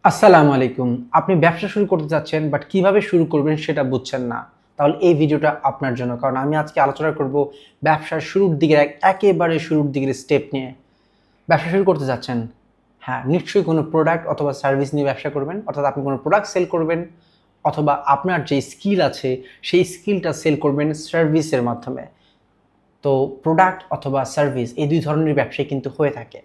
আসসালামু আলাইকুম। আপনি ব্যবসা শুরু করতে চাচ্ছেন বাট কিভাবে শুরু করবেন সেটা বুঝছেন না। তাহলে এই ভিডিওটা আপনার জন্য। কারণ আমি আজকে আলোচনা করব ব্যবসার শুরুর দিকের একেবারে শুরুর দিকের স্টেপ নিয়ে। ব্যবসা শুরু করতে যাচ্ছেন? হ্যাঁ, নিশ্চয়ই কোনো প্রোডাক্ট অথবা সার্ভিস নিয়ে ব্যবসা করবেন। অর্থাৎ আপনি কোনো প্রোডাক্ট সেল করবেন অথবা আপনার যে স্কিল আছে সেই স্কিলটা সেল করবেন সার্ভিসের মাধ্যমে। তো প্রোডাক্ট অথবা সার্ভিস এই দুই ধরনের ব্যবসাই কিন্তু হয়ে থাকে।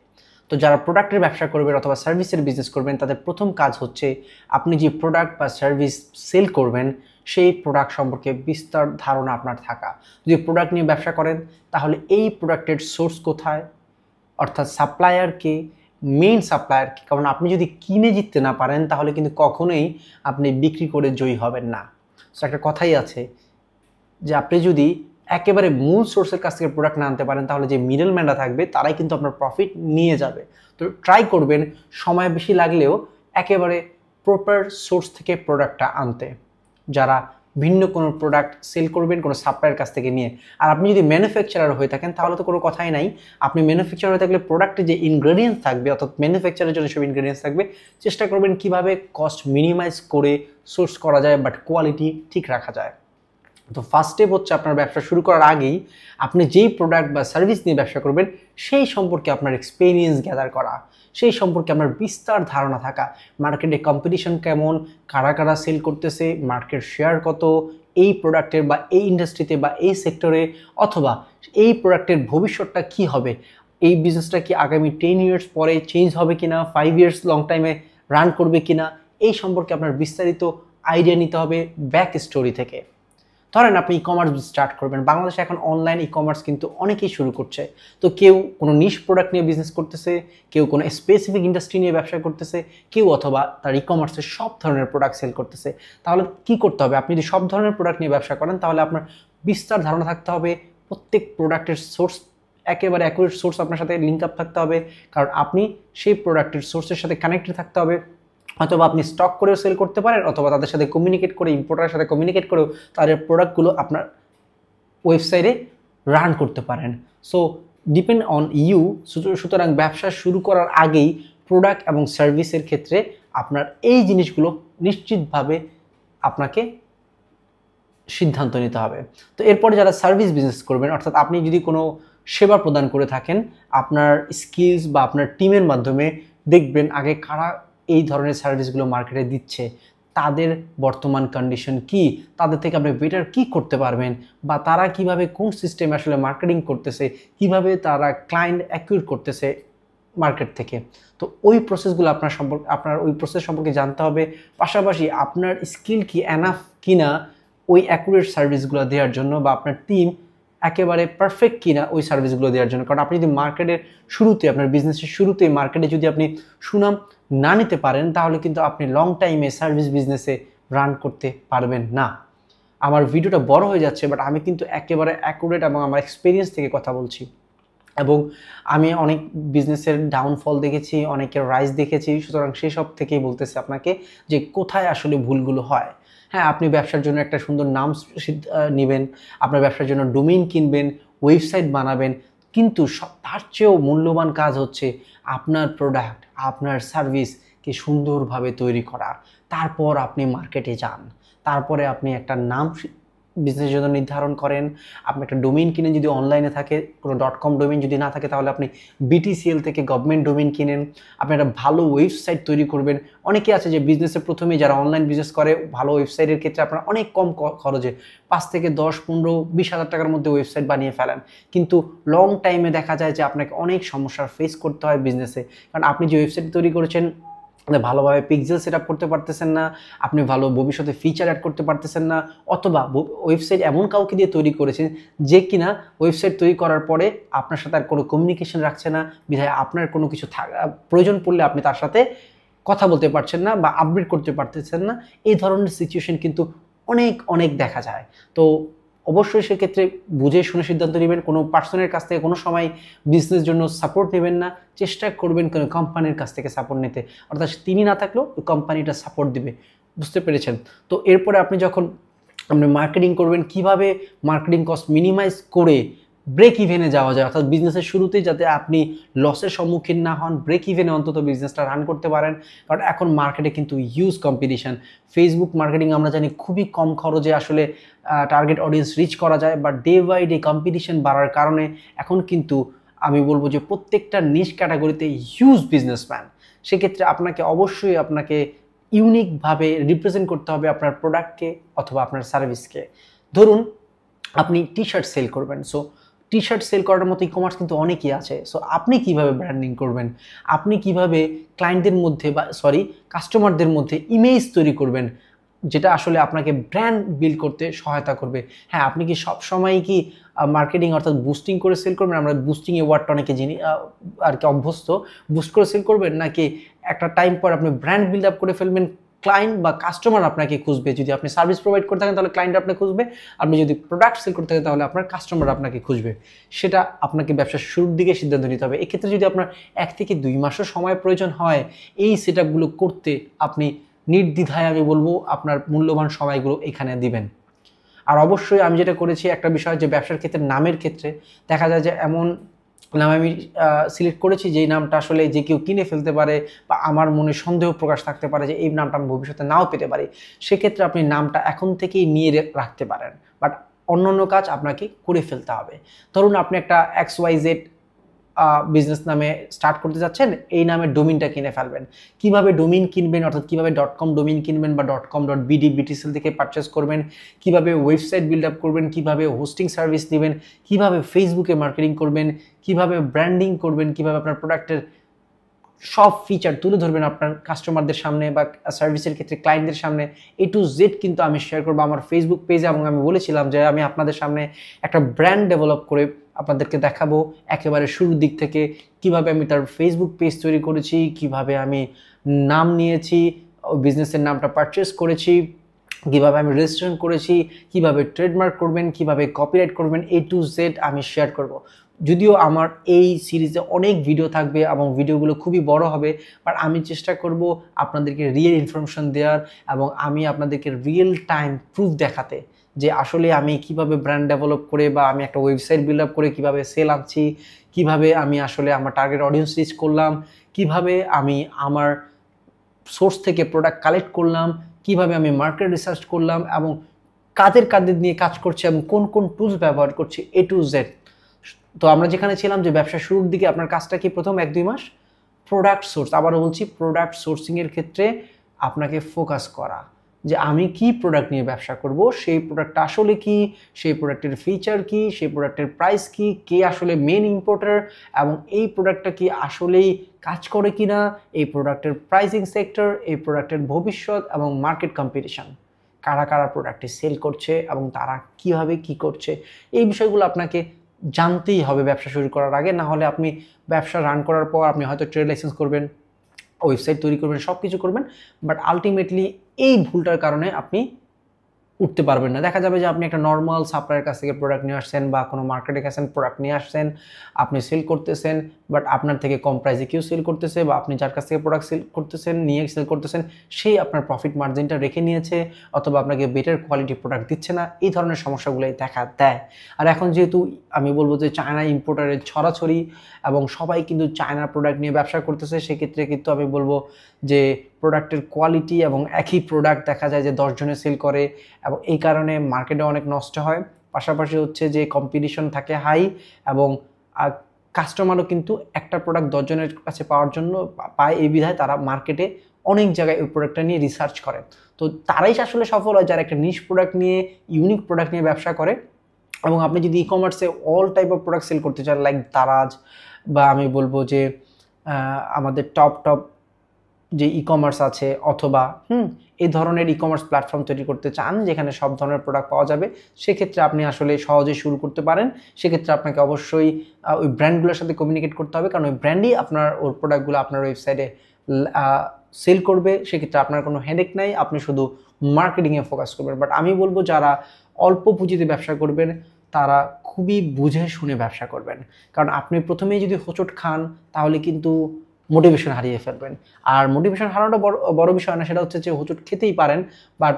তো যারা প্রোডাক্টের ব্যবসা করবেন অথবা সার্ভিসের বিজনেস করবেন তাদের প্রথম কাজ হচ্ছে আপনি যে প্রোডাক্ট বা সার্ভিস সেল করবেন সেই প্রোডাক্ট সম্পর্কে বিস্তর ধারণা আপনার থাকা। যদি প্রোডাক্ট নিয়ে ব্যবসা করেন তাহলে এই প্রোডাক্টের সোর্স কোথায়, অর্থাৎ সাপ্লায়ার কে, মেইন সাপ্লায়ার কে। কারণ আপনি যদি কিনে জিততে না পারেন তাহলে কিন্তু কখনোই আপনি বিক্রি করে জয়ী হবেন না। সো একটা কথাই আছে যে আপনি যদি একেবারে মূল সোর্সের কাছ থেকে প্রোডাক্ট না আনতে পারেন তাহলে যে মিডল ম্যানরা থাকবে তারাই কিন্তু আপনার প্রফিট নিয়ে যাবে। তো ট্রাই করবেন সময় বেশি লাগলেও একেবারে প্রপার সোর্স থেকে প্রোডাক্টটা আনতে, যারা ভিন্ন কোনো প্রোডাক্ট সেল করবেন কোনো সাপ্লায়ার কাছ থেকে নিয়ে। আর আপনি যদি ম্যানুফ্যাকচারার হয়ে থাকেন তাহলে তো কোনো কথাই নাই। আপনি ম্যানুফ্যাকচারার হয়ে থাকলে প্রোডাক্টে যে ইনগ্রেডিয়েন্টস থাকবে অর্থাৎ ম্যানুফ্যাকচারের জন্য সব ইনগ্রেডিয়েন্টস থাকবে, চেষ্টা করবেন কিভাবে কস্ট মিনিমাইজ করে সোর্স করা যায় বাট কোয়ালিটি ঠিক রাখা যায়। তো ফার্স্ট স্টেপ হচ্ছে আপনার ব্যবসা শুরু করার আগেই আপনি যেই প্রোডাক্ট বা সার্ভিস নিয়ে ব্যবসা করবেন সেই সম্পর্কে আপনার এক্সপিরিয়েন্স গ্যাদার করা, সেই সম্পর্কে আপনার বিস্তার ধারণা থাকা। মার্কেটে কম্পিটিশন কেমন, কারা কারা সেল করতেছে, মার্কেট শেয়ার কত এই প্রোডাক্টের বা এই ইন্ডাস্ট্রিতে বা এই সেক্টরে, অথবা এই প্রোডাক্টের ভবিষ্যৎটা কি হবে, এই বিজনেসটা কি আগামী 10 ইয়ার্স পরে চেঞ্জ হবে কিনা, 5 ইয়ার্স লং টাইমে রান করবে কিনা, এই সম্পর্কে আপনার বিস্তারিত আইডিয়া নিতে হবে ব্যাক স্টোরি থেকে। ধরেন আপনি ই কমার্স স্টার্ট করবেন, বাংলাদেশে এখন অনলাইন ই কমার্স কিন্তু অনেকেই শুরু করছে। তো কেউ কোনো নিশ প্রোডাক্ট নিয়ে বিজনেস করতেছে, কেউ কোনো স্পেসিফিক ইন্ডাস্ট্রি নিয়ে ব্যবসা করতেছে, কেউ অথবা তার ই কমার্সের সব ধরনের প্রোডাক্ট সেল করতেছে। তাহলে কি করতে হবে? আপনি যদি সব ধরনের প্রোডাক্ট নিয়ে ব্যবসা করেন তাহলে আপনার বিস্তার ধারণা থাকতে হবে, প্রত্যেক প্রোডাক্টের সোর্স একেবারে অ্যাকুরেট সোর্স আপনার সাথে লিঙ্ক আপ থাকতে হবে, কারণ আপনি সেই প্রোডাক্টের সোর্সের সাথে কানেক্টেড থাকতে হবে। অথবা আপনি স্টক করেও সেল করতে পারেন অথবা তাদের সাথে কমিউনিকেট করে, ইম্পোর্টারের সাথে কমিউনিকেট করেও তাদের প্রোডাক্টগুলো আপনার ওয়েবসাইটে রান করতে পারেন। So depend on you. সুতরাং ব্যবসা শুরু করার আগেই প্রোডাক্ট এবং সার্ভিসের ক্ষেত্রে আপনার এই জিনিসগুলো নিশ্চিতভাবে আপনাকে সিদ্ধান্ত নিতে হবে। তো এরপরে যারা সার্ভিস বিজনেস করবেন, অর্থাৎ আপনি যদি কোনো সেবা প্রদান করে থাকেন, আপনার স্কিলস বা আপনার টিমের মাধ্যমে দেখবেন আগে কারা এই ধরনের সার্ভিসগুলো মার্কেটে দিচ্ছে, তাদের বর্তমান কন্ডিশন কি, তাদের থেকে আপনি বেটার কি করতে পারবেন, বা তারা কিভাবে কোন সিস্টেমে আসলে মার্কেটিং করতেছে, কিভাবে তারা ক্লায়েন্ট অ্যাকুইর করতেছে মার্কেট থেকে। তো ওই প্রসেসগুলো আপনার ওই প্রসেস সম্পর্কে জানতে হবে। পাশাপাশি আপনার স্কিল কি এনাফ কিনা ওই অ্যাকুরেট সার্ভিসগুলো দেওয়ার জন্য, বা আপনার টিম একেবারে পারফেক্ট কিনা ওই সার্ভিসগুলো দেওয়ার জন্য। কারণ আপনি যদি মার্কেটের শুরুতে, আপনার বিজনেসের শুরুতে মার্কেটে যদি আপনি সুনাম না নিতে পারেন তাহলে কিন্তু আপনি লং টাইমে সার্ভিস বিজনেসে রান করতে পারবেন না। আমার ভিডিওটা বড় হয়ে যাচ্ছে বাট আমি কিন্তু একেবারে অ্যাকুরেট এবং আমার এক্সপিরিয়েন্স থেকে কথা বলছি, এবং আমি অনেক বিজনেসের ডাউনফল দেখেছি, অনেকের রাইজ দেখেছি। সুতরাং সেই সব থেকেই বলতেছি আপনাকে যে কোথায় আসলে ভুলগুলো হয়। হ্যাঁ, আপনি ব্যবসার জন্য একটা সুন্দর নাম নেবেন, আপনার ব্যবসার জন্য ডোমেইন কিনবেন, ওয়েবসাইট বানাবেন, কিন্তু তার চেয়েও মূল্যবান কাজ হচ্ছে আপনার প্রোডাক্ট, আপনার সার্ভিসকে সুন্দরভাবে তৈরি করা। তারপর আপনি মার্কেটে যান, তারপরে আপনি একটা নাম বিজনেসের জন্য নির্ধারণ করেন। আপনি একটা ডোমেইন কিনেন, যদি অনলাইনে থাকে, কোনো .com ডোমেইন যদি না থাকে তাহলে আপনি BTCL থেকে গভর্নমেন্ট ডোমেইন কিনেন। আপনি একটা ভালো ওয়েবসাইট তৈরি করবেন। অনেকে আছে যে বিজনেসের প্রথমে যারা অনলাইন বিজনেস করে, ভালো ওয়েবসাইটের ক্ষেত্রে আপনার অনেক কম খরচে 5 থেকে 10, 15, 20,000 টাকার মধ্যে ওয়েবসাইট বানিয়ে ফেলেন, কিন্তু লং টাইমে দেখা যায় যে আপনাকে অনেক সমস্যার ফেস করতে হয় বিজনেসে। কারণ আপনি যে ওয়েবসাইট তৈরি করেছেন ভালোভাবে পিক্সেল সেট আপ করতে পারতেছেন না, আপনি ভালো ভবিষ্যতে ফিচার অ্যাড করতে পারতেছেন না, অথবা ওয়েবসাইট এমন কাউকে দিয়ে তৈরি করেছেন যে কিনা ওয়েবসাইট তৈরি করার পরে আপনার সাথে আর কোনো কমিউনিকেশন রাখছে না, বিধায় আপনার কোনো কিছু প্রয়োজন পড়লে আপনি তার সাথে কথা বলতে পারছেন না বা আপডেট করতে পারতেছেন না। এই ধরনের সিচুয়েশন কিন্তু অনেক অনেক দেখা যায়। তো অবশ্যই সেক্ষেত্রে বুঝে শুনে সিদ্ধান্ত নেবেন। কোনো পার্সনের কাছ থেকে কোনো সময় বিজনেসের জন্য সাপোর্ট নেবেন না, চেষ্টা করবেন কোনো কোম্পানির কাছ থেকে সাপোর্ট নিতে, অর্থাৎ তিনি না থাকলেও ওই কোম্পানিটা সাপোর্ট দিবে। বুঝতে পেরেছেন? তো এরপরে আপনি যখন মার্কেটিং করবেন, কিভাবে মার্কেটিং কস্ট মিনিমাইজ করে ব্রেক ইভেনে যাওয়া যায়, অর্থাৎ বিজনেসের শুরুতেই যাতে আপনি লসের সম্মুখীন না হন, ব্রেক ইভেনে অন্তত বিজনেসটা রান করতে পারেন। কারণ এখন মার্কেটে কিন্তু হিউজ কম্পিটিশন। ফেসবুক মার্কেটিং আমরা জানি খুবই কম খরচে আসলে টার্গেট অডিয়েন্স রিচ করা যায়, but day by day competition বাড়ার কারণে এখন কিন্তু আমি বলবো যে প্রত্যেকটা নিশ ক্যাটাগরিতে হিউজ বিজনেসম্যান। সেক্ষেত্রে আপনাকে ইউনিকভাবে রিপ্রেজেন্ট করতে হবে আপনার প্রোডাক্টকে অথবা আপনার সার্ভিসকে। ধরুন আপনি টি শার্ট সেল করবেন, সো টি শার্ট সেল করার মতো ই কমার্স কিন্তু অনেকই আছে। সো আপনি কিভাবে ব্র্যান্ডিং করবেন, আপনি কিভাবে ক্লায়েন্টদের মধ্যে কাস্টমারদের মধ্যে ইমেজ তৈরি করবেন যেটা আসলে আপনাকে ব্র্যান্ড বিল্ড করতে সহায়তা করবে। হ্যাঁ, আপনি কি সবসময় কি মার্কেটিং অর্থাৎ বুস্টিং করে সেল করবেন? আমরা বুস্টিং এ ওয়ার্ডটা অনেকে আর কি অভ্যস্ত। বুস্ট করে সেল করবেন, নাকি একটা টাইম পর আপনি ব্র্যান্ড বিল্ড আপ করে ফেলবেন, ক্লায়েন্ট বা কাস্টমার আপনাকে খুঁজবে। যদি আপনি সার্ভিস প্রোভাইড করে থাকেন তাহলে ক্লায়েন্ট আপনাকে খুঁজবে, আপনি যদি প্রোডাক্ট সেল করতে থাকেন তাহলে আপনার কাস্টমার আপনাকে খুঁজবে। সেটা আপনাকে ব্যবসার শুরুর দিকে সিদ্ধান্ত নিতে হবে। এক্ষেত্রে যদি আপনার 1 থেকে 2 মাসও সময় প্রয়োজন হয় এই সেট আপগুলো করতে, আপনি নির্দ্বিধায় আমি বলবো আপনার মূল্যবান সময়গুলো এখানে দিবেন। আর অবশ্যই আমি যেটা করেছি একটা বিষয়, যে ব্যবসার ক্ষেত্রে নামের ক্ষেত্রে দেখা যায় যে এমন নাম আমি সিলেক্ট করেছি যেই নামটা আসলে যে কেউ কিনে ফেলতে পারে, বা আমার মনে সন্দেহ প্রকাশ থাকতে পারে যে এই নামটা আমি ভবিষ্যতে নাও পেতে পারি। সেক্ষেত্রে আপনি নামটা এখন থেকেই নিয়ে রাখতে পারেন, বাট অন্য কাজ আপনাকে করে ফেলতে হবে। ধরুন আপনি একটা XYZ বিজনেস নামে স্টার্ট করতে যাচ্ছেন, এই নামের ডোমিনটা কিনে ফেলবেন। কিভাবে ডোমিন কিনবেন, অর্থাৎ কিভাবে .com ডোমিন কিনবেন বা .com.bd BTCL থেকে পারচেস করবেন, কিভাবে ওয়েবসাইট বিল্ড আপ করবেন, কিভাবে হোস্টিং সার্ভিস দিবেন, কিভাবে ফেসবুকে মার্কেটিং করবেন, কিভাবে ব্র্যান্ডিং করবেন, কিভাবে আপনার প্রোডাক্টের সব ফিচার তুলে ধরবেন আপনার কাস্টমারদের সামনে বা সার্ভিসের ক্ষেত্রে ক্লায়েন্টদের সামনে, A to Z কিন্তু আমি শেয়ার করবো আমার ফেসবুক পেজে। এবং আমি বলেছিলাম যে আমি আপনাদের সামনে একটা ব্র্যান্ড ডেভেলপ করে আপনাদেরকে দেখাবো একেবারে শুরুর দিক থেকে, কিভাবে আমি তার ফেসবুক পেজ তৈরি করেছি, কিভাবে আমি নাম নিয়েছি, বিজনেসের নামটা পারচেস করেছি, কিভাবে আমি রেজিস্ট্রেশন করেছি, কিভাবে ট্রেডমার্ক করবেন, কিভাবে কপিরাইট করবেন, A to Z আমি শেয়ার করব। যদিও আমার এই সিরিজে অনেক ভিডিও থাকবে এবং ভিডিওগুলো খুবই বড় হবে, বাট আমি চেষ্টা করব আপনাদেরকে রিয়েল ইনফরমেশন দেওয়ার এবং আমি আপনাদেরকে রিয়েল টাইম প্রুফ দেখাতে যে আসলে আমি কিভাবে ব্র্যান্ড ডেভেলপ করে বা আমি একটা ওয়েবসাইট বিল্ড আপ করে কিভাবে সেল আনছি, কিভাবে আমি আসলে আমার টার্গেট অডিয়েন্স রিচ করলাম, কিভাবে আমি আমার সোর্স থেকে প্রোডাক্ট কালেক্ট করলাম, কিভাবে আমি মার্কেট রিসার্চ করলাম এবং কাদের নিয়ে কাজ করছি এবং কোন কোন টুলস ব্যবহার করছি, A to Z। তো আমরা যেখানে ছিলাম যে ব্যবসা শুরুর দিকে আপনার কাজটা কি প্রথম 1-2 মাস প্রোডাক্ট সোর্স, আবারও বলছি প্রোডাক্ট সোর্সিংয়ের ক্ষেত্রে আপনাকে ফোকাস করা যে আমি কি প্রোডাক্ট নিয়ে ব্যবসা করব, সেই প্রোডাক্টটা আসলে কি, সেই প্রোডাক্টের ফিচার কি, সেই প্রোডাক্টের প্রাইস কি, কে আসলে মেন ইম্পোর্টার এবং এই প্রোডাক্টটা কি আসলেই কাজ করে কি না, এই প্রোডাক্টের প্রাইসিং সেক্টর, এই প্রোডাক্টের ভবিষ্যৎ এবং মার্কেট কম্পিটিশন, কারা কারা প্রোডাক্টটি সেল করছে এবং তারা কীভাবে কি করছে, এই বিষয়গুলো আপনাকে জানতেই হবে ব্যবসা শুরু করার আগে। না হলে আপনি ব্যবসা রান করার পর আপনি হয়তো ট্রেড লাইসেন্স করবেন, ওয়েবসাইট তৈরি করবেন, সব কিছু করবেন, বাট আলটিমেটলি এই ভুলটার কারণে আপনি উঠতে পারবেন না। দেখা যাবে যে আপনি একটা নর্মাল সাপ্লায়ার কাছ থেকে প্রোডাক্ট নিয়ে আসছেন বা কোনো মার্কেটে গেছেন, প্রোডাক্ট নিয়ে আসছেন, আপনি সেল করতেছেন, বাট আপনার থেকে কম প্রাইসে কেউ সেল করতেছে, বা আপনি যার কাছ থেকে প্রোডাক্ট সেল করতেছেন নিয়ে সেল করতেছেন সেই আপনার প্রফিট মার্জিনটা রেখে নিয়েছে অথবা আপনাকে বেটার কোয়ালিটি প্রোডাক্ট দিচ্ছে না। এই ধরনের সমস্যাগুলোই দেখা দেয়। আর এখন যেহেতু আমি বলবো যে চায়না ইম্পোর্টারের ছড়াছড়ি এবং সবাই কিন্তু চায়নার প্রোডাক্ট নিয়ে ব্যবসা করতেছে, সেক্ষেত্রে কিন্তু আমি বলবো যে প্রোডাক্টের কোয়ালিটি এবং একই প্রোডাক্ট দেখা যায় যে 10 জনে সেল করে এবং এই কারণে মার্কেটে অনেক নষ্ট হয়। পাশাপাশি হচ্ছে যে কম্পিটিশন থাকে হাই এবং কাস্টমারও কিন্তু একটা প্রোডাক্ট 10 জনের কাছে পাওয়ার জন্য পায়, এই বিধায় তারা মার্কেটে অনেক জায়গায় ওই প্রোডাক্টটা নিয়ে রিসার্চ করে। তো তারাই আসলে সফল হয় যারা একটা নিশ প্রোডাক্ট নিয়ে, ইউনিক প্রোডাক্ট নিয়ে ব্যবসা করে। এবং আপনি যদি ই কমার্সে all type of product sell করতে চান, লাইক দারাজ বা আমি বলবো যে আমাদের টপ যে ই কমার্স আছে, অথবা এই ধরনের ই কমার্স প্ল্যাটফর্ম তৈরি করতে চান যেখানে সব ধরনের প্রোডাক্ট পাওয়া যাবে, সেক্ষেত্রে আপনি আসলে সহজে শুরু করতে পারেন। সেক্ষেত্রে আপনাকে অবশ্যই ওই ব্র্যান্ডগুলোর সাথে কমিউনিকেট করতে হবে, কারণ ওই ব্র্যান্ডই আপনার ওর প্রোডাক্টগুলো আপনার ওয়েবসাইটে সেল করবে। সেক্ষেত্রে আপনার কোনো হেডেক নাই, আপনি শুধু মার্কেটিংয়ে ফোকাস করবেন। বাট আমি বলবো যারা অল্প পুঁজিতে ব্যবসা করবেন তারা খুবই বুঝে শুনে ব্যবসা করবেন, কারণ আপনি প্রথমেই যদি হোঁচট খান তাহলে কিন্তু মোটিভেশন হারিয়ে ফেলবেন। আর মোটিভেশন হারানোটা বড় বিষয় না, সেটা হচ্ছে যে হোঁচট খেতেই পারেন, বাট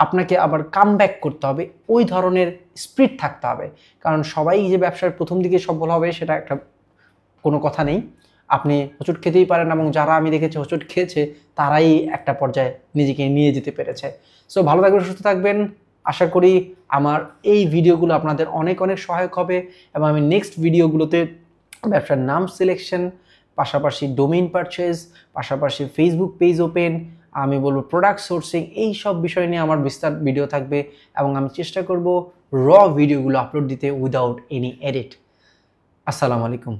আপনাকে আবার কাম ব্যাক করতে হবে, ওই ধরনের স্পিরিট থাকতে হবে। কারণ সবাই যে ব্যবসার প্রথম দিকে সফল হবে সেটা একটা কোনো কথা নেই। আপনি হোঁচট খেতেই পারেন এবং যারা আমি দেখেছি হোঁচট খেয়েছে তারাই একটা পর্যায়ে নিজেকে নিয়ে যেতে পেরেছে। সো ভালো থাকবেন, সুস্থ থাকবেন। আশা করি আমার এই ভিডিওগুলো আপনাদের অনেক অনেক সহায়ক হবে এবং আমি নেক্সট ভিডিওগুলোতে ব্যবসার নাম সিলেকশন, পাশাপাশি ডোমেইন পারচেজ, পাশাপাশি ফেসবুক পেজ ওপেন, আমি বলবো প্রোডাক্ট সোর্সিং, এই সব বিষয় নিয়ে আমার বিস্তার ভিডিও থাকবে এবং আমি চেষ্টা করব র ভিডিওগুলো আপলোড দিতে উইদাউট এনি এডিট। আসসালামু আলাইকুম।